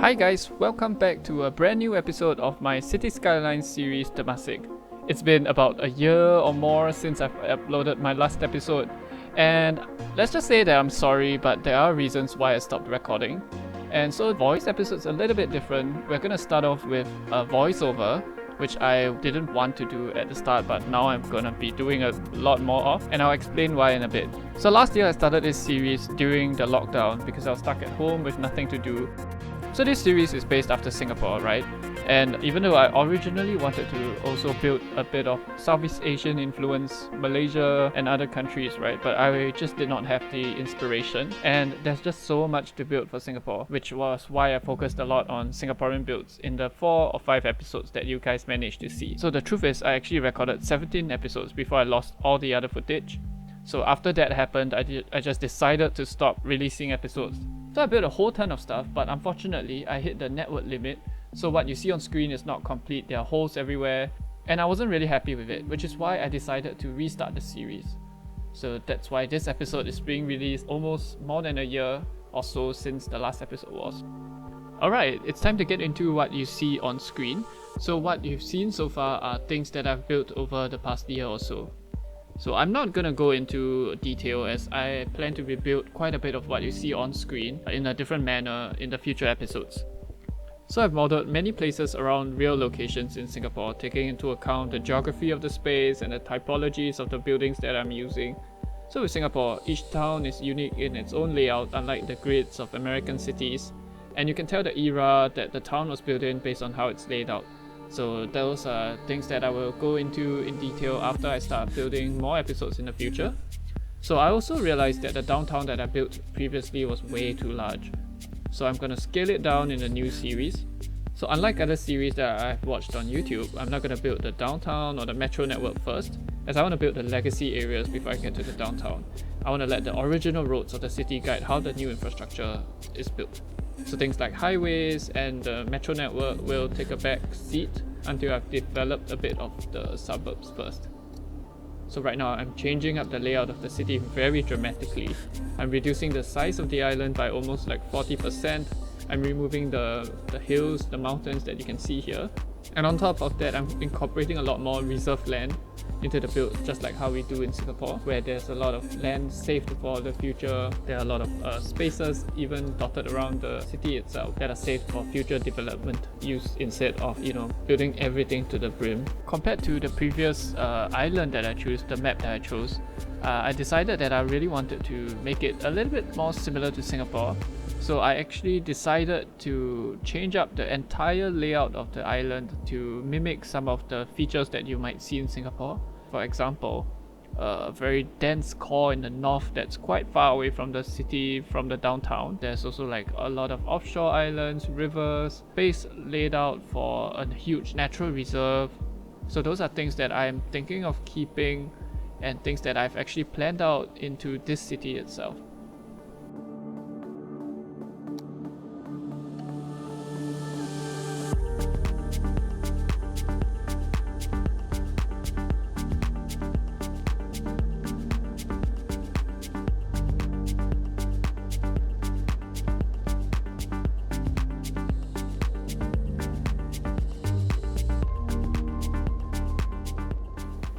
Hi guys, welcome back to a brand new episode of my Cities Skylines series Temasek. It's been about a year or more since I've uploaded my last episode, and let's just say that I'm sorry, but there are reasons why I stopped recording. And so voice episode's a little bit different. We're gonna start off with a voiceover, which I didn't want to do at the start, but now I'm gonna be doing a lot more of, and I'll explain why in a bit. So last year I started this series during the lockdown because I was stuck at home with nothing to do. So this series is based after Singapore, right? And even though I originally wanted to also build a bit of Southeast Asian influence, Malaysia and other countries, right? But I just did not have the inspiration, and there's just so much to build for Singapore, which was why I focused a lot on Singaporean builds in the 4 or 5 episodes that you guys managed to see. So the truth is, I actually recorded 17 episodes before I lost all the other footage. So after that happened, I just decided to stop releasing episodes. So I built a whole ton of stuff, but unfortunately I hit the network limit. So what you see on screen is not complete, there are holes everywhere, and I wasn't really happy with it, which is why I decided to restart the series. So that's why this episode is being released almost more than a year or so since the last episode was. Alright, it's time to get into what you see on screen. So what you've seen so far are things that I've built over the past year or so. So I'm not gonna go into detail as I plan to rebuild quite a bit of what you see on screen in a different manner in the future episodes. So I've modeled many places around real locations in Singapore, taking into account the geography of the space and the typologies of the buildings that I'm using. So with Singapore, each town is unique in its own layout, unlike the grids of American cities, and you can tell the era that the town was built in based on how it's laid out. So those are things that I will go into in detail after I start building more episodes in the future. So I also realized that the downtown that I built previously was way too large. So I'm gonna scale it down in the new series. So unlike other series that I've watched on YouTube, I'm not gonna build the downtown or the metro network first, as I want to build the legacy areas before I get to the downtown. I want to let the original roads of the city guide how the new infrastructure is built. So things like highways and the metro network will take a back seat until I've developed a bit of the suburbs first. So right now I'm changing up the layout of the city very dramatically. I'm reducing the size of the island by almost like 40%. I'm removing the hills, the mountains that you can see here. And on top of that, I'm incorporating a lot more reserved land into the build, just like how we do in Singapore, where there's a lot of land saved for the future. There are a lot of spaces even dotted around the city itself that are saved for future development use instead of, building everything to the brim. Compared to the previous island that I chose, the map that I chose, I decided that I really wanted to make it a little bit more similar to Singapore. So I actually decided to change up the entire layout of the island to mimic some of the features that you might see in Singapore. For example, a very dense core in the north that's quite far away from the city, from the downtown. There's also like a lot of offshore islands, rivers, space laid out for a huge natural reserve. So those are things that I'm thinking of keeping and things that I've actually planned out into this city itself.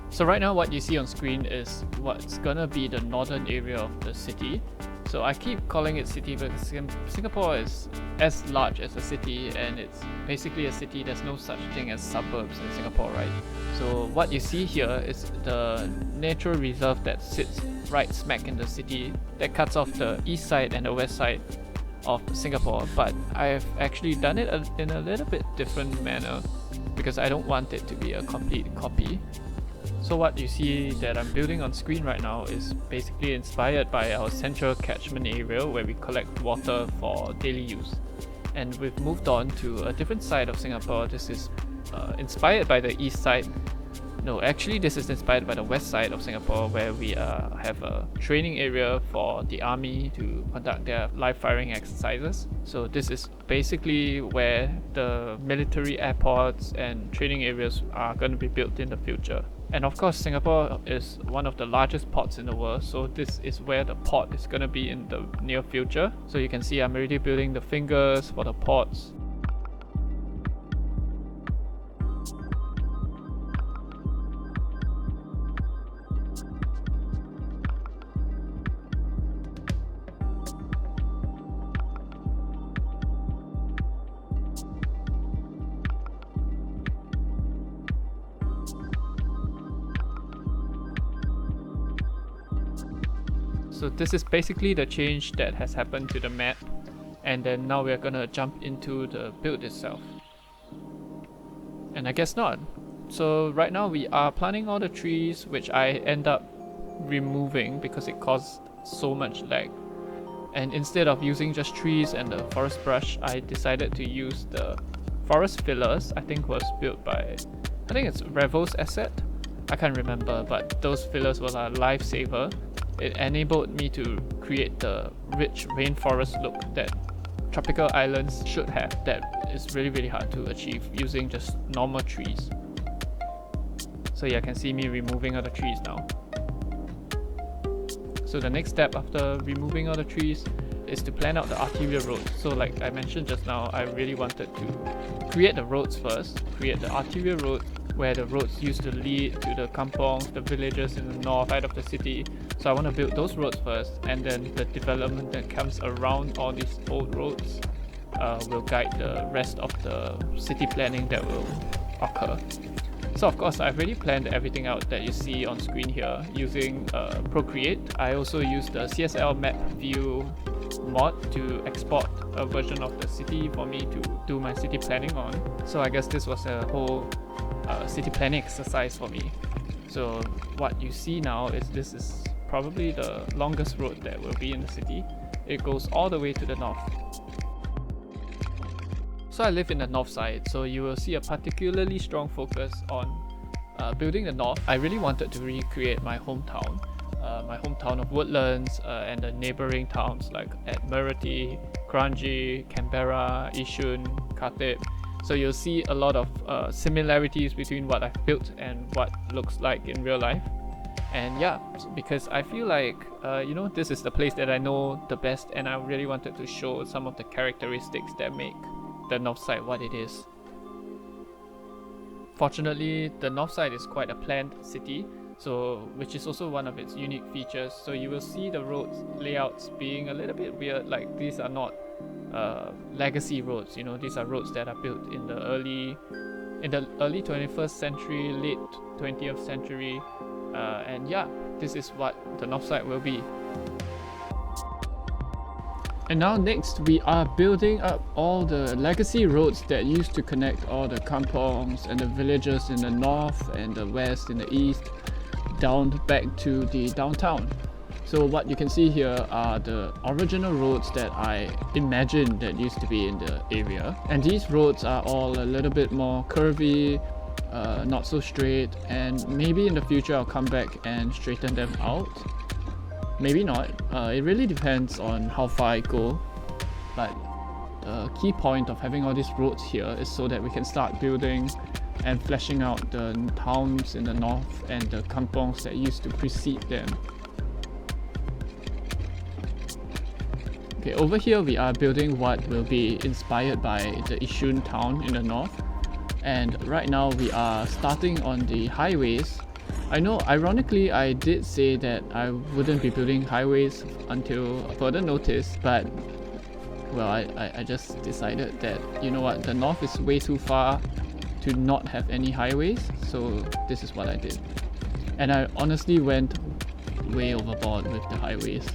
So right now what you see on screen is what's gonna be the northern area of the city. So I keep calling it city because Singapore is as large as a city, and it's basically a city. There's no such thing as suburbs in Singapore, right? So what you see here is the natural reserve that sits right smack in the city that cuts off the east side and the west side of Singapore, but I've actually done it in a little bit different manner because I don't want it to be a complete copy. So what you see that I'm building on screen right now is basically inspired by our central catchment area where we collect water for daily use. And we've moved on to a different side of Singapore. This is inspired by the east side. No, actually this is inspired by the west side of Singapore, where we have a training area for the army to conduct their live firing exercises. So this is basically where the military airports and training areas are going to be built in the future. And of course, Singapore is one of the largest ports in the world, so this is where the port is going to be in the near future. So you can see I'm already building the fingers for the ports. So this is basically the change that has happened to the map, and then now we're gonna jump into the build itself. And I guess not. So right now we are planting all the trees, which I end up removing because it caused so much lag. And instead of using just trees and the forest brush, I decided to use the forest fillers. I think was built by, I think it's Revo's asset. I can't remember, but those fillers was a lifesaver. It enabled me to create the rich rainforest look that tropical islands should have, that is really hard to achieve using just normal trees. So yeah, you can see me removing all the trees now. So the next step after removing all the trees is to plan out the arterial roads. So like I mentioned just now, I really wanted to create the roads first, create the arterial roads where the roads used to lead to the kampongs, the villages in the north side of the city. So I want to build those roads first, and then the development that comes around all these old roads will guide the rest of the city planning that will occur. So of course I've already planned everything out that you see on screen here using Procreate. I also used the CSL map view mod to export a version of the city for me to do my city planning on. So I guess this was a whole city planning exercise for me. So what you see now is this is probably the longest road that will be in the city. It goes all the way to the north. So I live in the north side, so you will see a particularly strong focus on building the north. I really wanted to recreate my hometown of Woodlands and the neighboring towns like Admiralty, Kranji, Canberra, Yishun, Khatib. So you'll see a lot of similarities between what I've built and what looks like in real life. And yeah, because I feel like this is the place that I know the best, and I really wanted to show some of the characteristics that make the north side what it is. Fortunately, the north side is quite a planned city, so which is also one of its unique features. So you will see the roads layouts being a little bit weird, like these are not legacy roads, these are roads that are built in the early 21st century, late 20th century, and yeah, this is what the north side will be. And now next we are building up all the legacy roads that used to connect all the kampongs and the villages in the north and the west and the east down back to the downtown. So what you can see here are the original roads that I imagined that used to be in the area. And these roads are all a little bit more curvy, not so straight, and maybe in the future I'll come back and straighten them out. Maybe not. It really depends on how far I go. But the key point of having all these roads here is so that we can start building and fleshing out the towns in the north and the kampongs that used to precede them. Okay, over here we are building what will be inspired by the Yishun town in the north. And right now we are starting on the highways. I know, ironically, I did say that I wouldn't be building highways until further notice, but well, I just decided that, you know what, the north is way too far to not have any highways, so this is what I did. And I honestly went way overboard with the highways,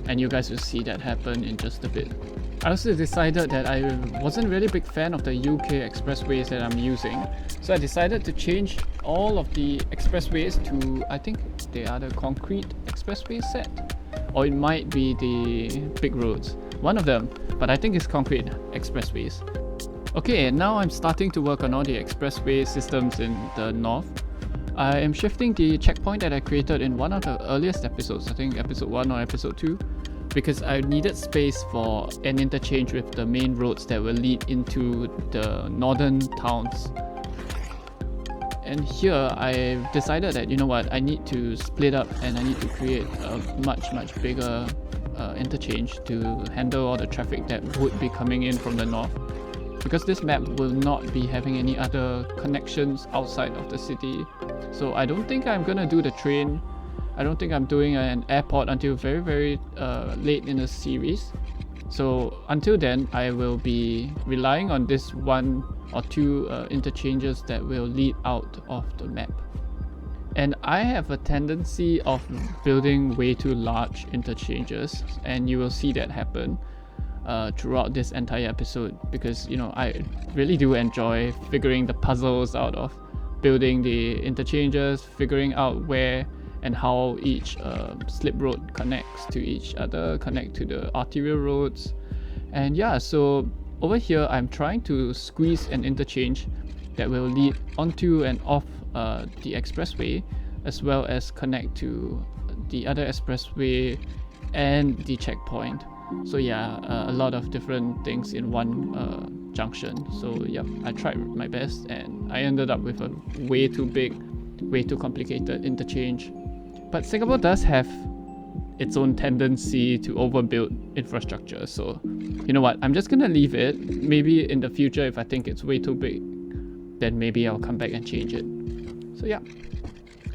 and you guys will see that happen in just a bit. I also decided that I wasn't really a big fan of the UK expressways that I'm using, so I decided to change all of the expressways to, I think they are the concrete expressway set, or it might be the big roads, one of them, but I think it's concrete expressways. Okay, and now I'm starting to work on all the expressway systems in the north. I am shifting the checkpoint that I created in one of the earliest episodes, I think episode 1 or episode 2, because I needed space for an interchange with the main roads that will lead into the northern towns. And here I decided that, you know what, I need to split up and I need to create a much bigger interchange to handle all the traffic that would be coming in from the north, because this map will not be having any other connections outside of the city. So I don't think I'm gonna do the train. I don't think I'm doing an airport until very late in the series. So until then, I will be relying on this 1 or 2 interchanges that will lead out of the map. And I have a tendency of building way too large interchanges, and you will see that happen throughout this entire episode, because I really do enjoy figuring the puzzles out of building the interchanges, figuring out where and how each slip road connects to each other, connect to the arterial roads. And yeah, so over here I'm trying to squeeze an interchange that will lead onto and off the expressway, as well as connect to the other expressway and the checkpoint. So yeah, a lot of different things in one junction. So yeah, I tried my best and I ended up with a way too big, way too complicated interchange. But Singapore does have its own tendency to overbuild infrastructure. So you know what, I'm just gonna leave it. Maybe in the future, if I think it's way too big, then maybe I'll come back and change it. So yeah,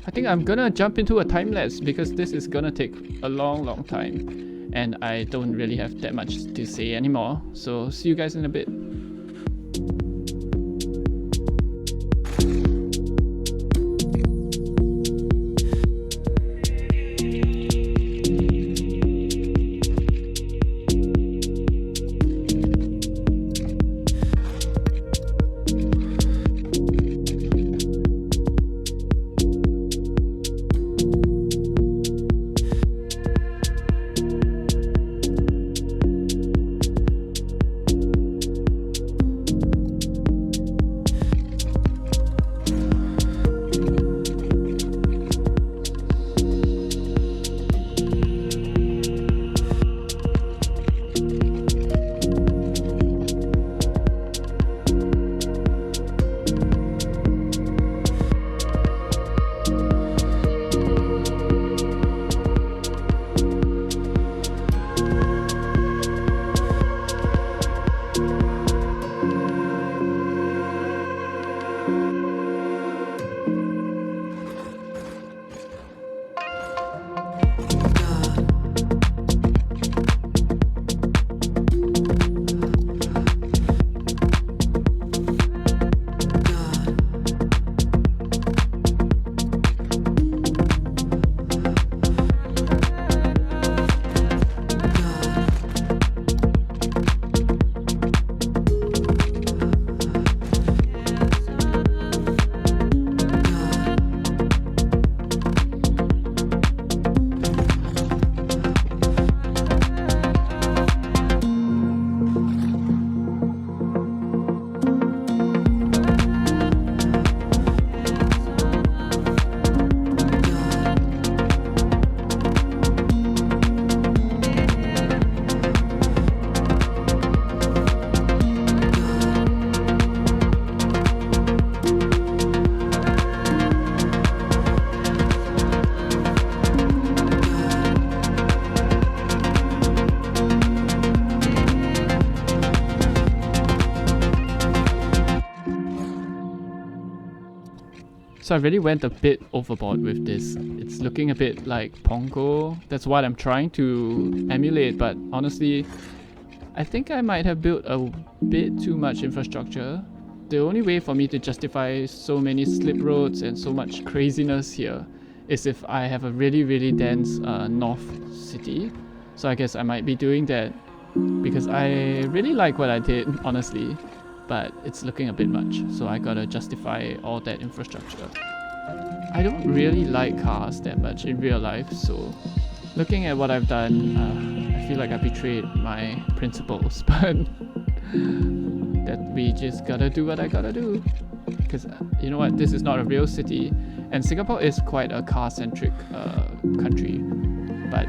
I think I'm gonna jump into a time lapse because this is gonna take a long time and I don't really have that much to say anymore. So see you guys in a bit. So I really went a bit overboard with this. It's looking a bit like Pongo. That's what I'm trying to emulate, but honestly, I think I might have built a bit too much infrastructure. The only way for me to justify so many slip roads and so much craziness here is if I have a really dense north city. So I guess I might be doing that because I really like what I did, honestly. But it's looking a bit much, so I gotta justify all that infrastructure. I don't really like cars that much in real life, so looking at what I've done, I feel like I betrayed my principles, but that we just gotta do what I gotta do. Because you know what, this is not a real city, and Singapore is quite a car-centric country, but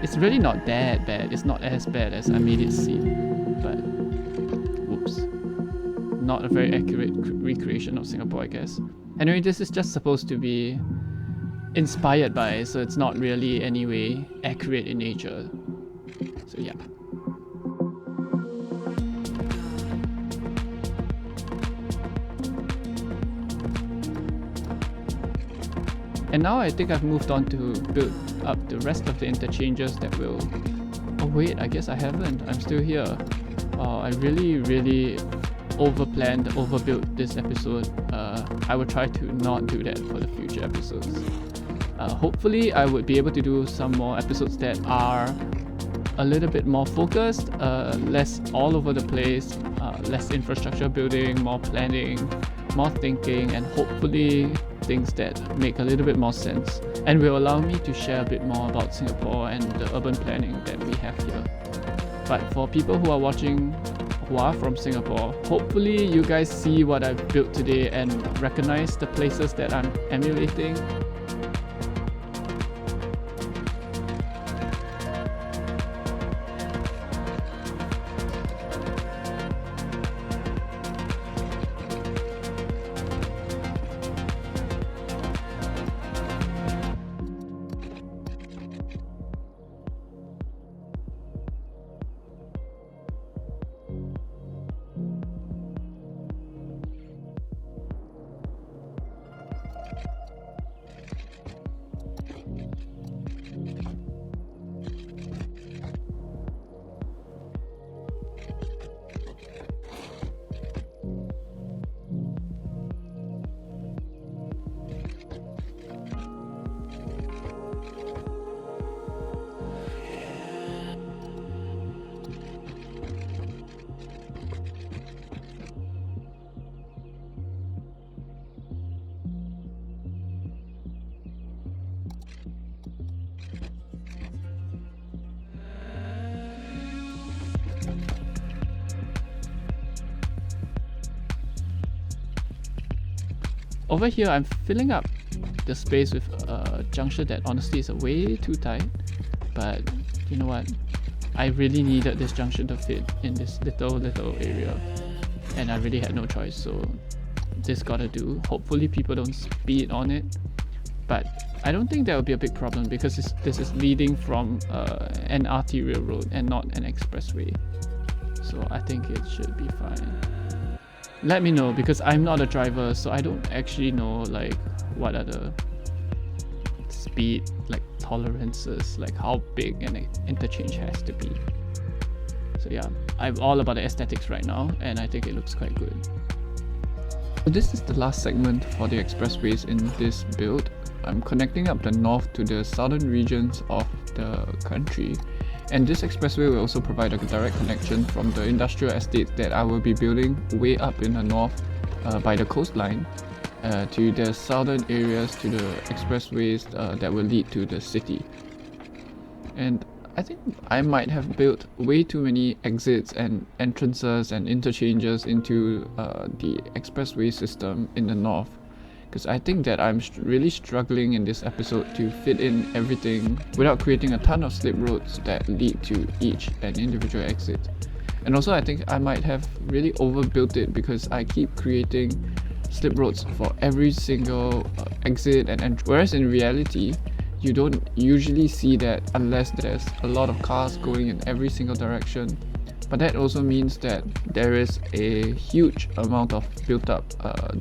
it's really not that bad. It's not as bad as I made it seem, but whoops. Not a very accurate recreation of Singapore, I guess. Anyway, this is just supposed to be inspired by, so it's not really anyway accurate in nature. So yeah. And now I think I've moved on to build up the rest of the interchanges that will... Oh wait, I guess I haven't. I'm still here. I really overplanned, overbuilt this episode. I will try to not do that for the future episodes. Hopefully I would be able to do some more episodes that are a little bit more focused, less all over the place, less infrastructure building, more planning, more thinking, and hopefully things that make a little bit more sense and will allow me to share a bit more about Singapore and the urban planning that we have here. But for people who are watching who are from Singapore, hopefully you guys see what I've built today and recognize the places that I'm emulating. Over here, I'm filling up the space with a junction that honestly is way too tight, but you know what? I really needed this junction to fit in this little area, and I really had no choice, so this gotta do. Hopefully people don't speed on it, but I don't think that will be a big problem because this is leading from an arterial road and not an expressway, so I think it should be fine. Let me know, because I'm not a driver, so I don't actually know like what are the speed like tolerances, like how big an interchange has to be. So yeah, I'm all about the aesthetics right now, and I think it looks quite good. So this is the last segment for the expressways in this build. I'm connecting up the north to the southern regions of the country, and this expressway will also provide a direct connection from the industrial estate that I will be building way up in the north by the coastline to the southern areas, to the expressways that will lead to the city. And I think I might have built way too many exits and entrances and interchanges into the expressway system in the north, because I think that I'm really struggling in this episode to fit in everything without creating a ton of slip roads that lead to each and individual exit. And also I think I might have really overbuilt it because I keep creating slip roads for every single exit and entrance, whereas in reality you don't usually see that unless there's a lot of cars going in every single direction. But that also means that there is a huge amount of built up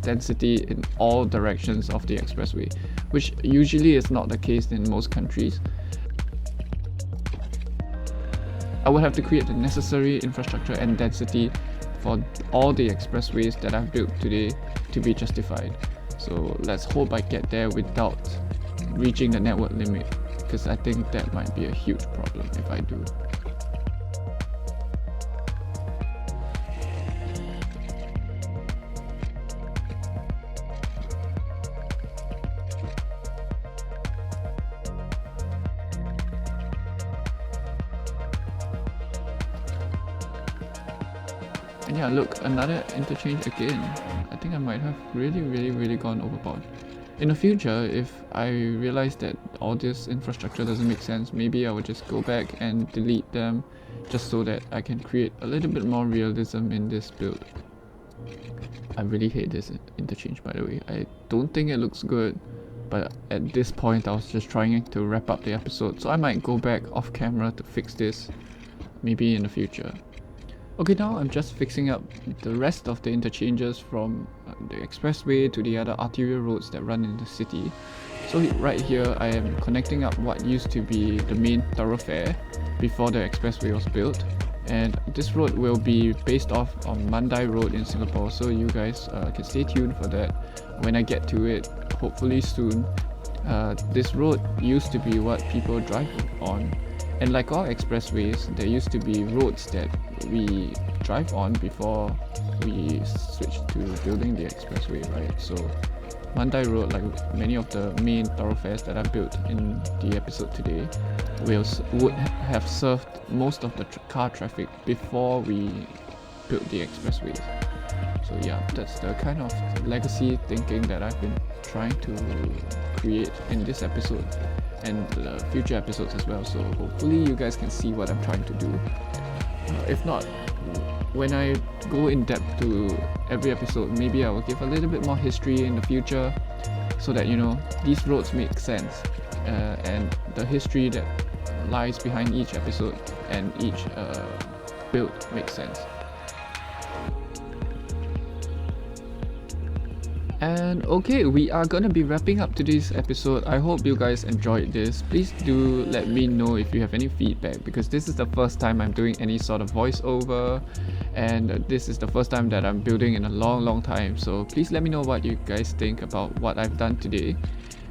density in all directions of the expressway, which usually is not the case in most countries. I would have to create the necessary infrastructure and density for all the expressways that I've built today to be justified. So let's hope I get there without reaching the network limit, because I think that might be a huge problem if I do. And yeah, look, another interchange again. I think I might have really gone overboard. In the future, if I realize that all this infrastructure doesn't make sense, maybe I would just go back and delete them, just so that I can create a little bit more realism in this build. I really hate this interchange, by the way. I don't think it looks good, but at this point I was just trying to wrap up the episode, so I might go back off camera to fix this, maybe in the future. Okay, now I'm just fixing up the rest of the interchanges from the expressway to the other arterial roads that run in the city. So right here I am connecting up what used to be the main thoroughfare before the expressway was built and this road will be based off on Mandai Road in Singapore, so you guys can stay tuned for that when I get to it, hopefully soon. This road used to be what people drive on, and like all expressways, there used to be roads that we drive on before we switched to building the expressway, right? So Mandai Road, like many of the main thoroughfares that I built in the episode today, would have served most of the car traffic before we built the expressways. So yeah, that's the kind of legacy thinking that I've been trying to create in this episode and the future episodes as well. So hopefully you guys can see what I'm trying to do. If not, when I go in depth to every episode, maybe I will give a little bit more history in the future, so that these roads make sense, and the history that lies behind each episode and each build makes sense. And okay, we are gonna be wrapping up today's episode. I hope you guys enjoyed this. Please do let me know if you have any feedback, because this is the first time I'm doing any sort of voiceover, and this is the first time that I'm building in a long time. So please let me know what you guys think about what I've done today.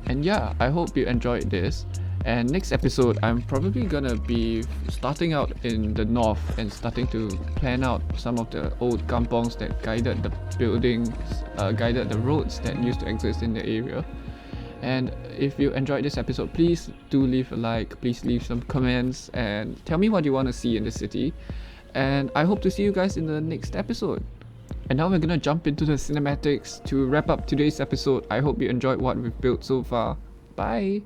And yeah, I hope you enjoyed this. And next episode, I'm probably gonna be starting out in the north and starting to plan out some of the old kampongs that guided the buildings, guided the roads that used to exist in the area. And if you enjoyed this episode, please do leave a like, please leave some comments and tell me what you want to see in the city. And I hope to see you guys in the next episode. And now we're gonna jump into the cinematics to wrap up today's episode. I hope you enjoyed what we've built so far. Bye!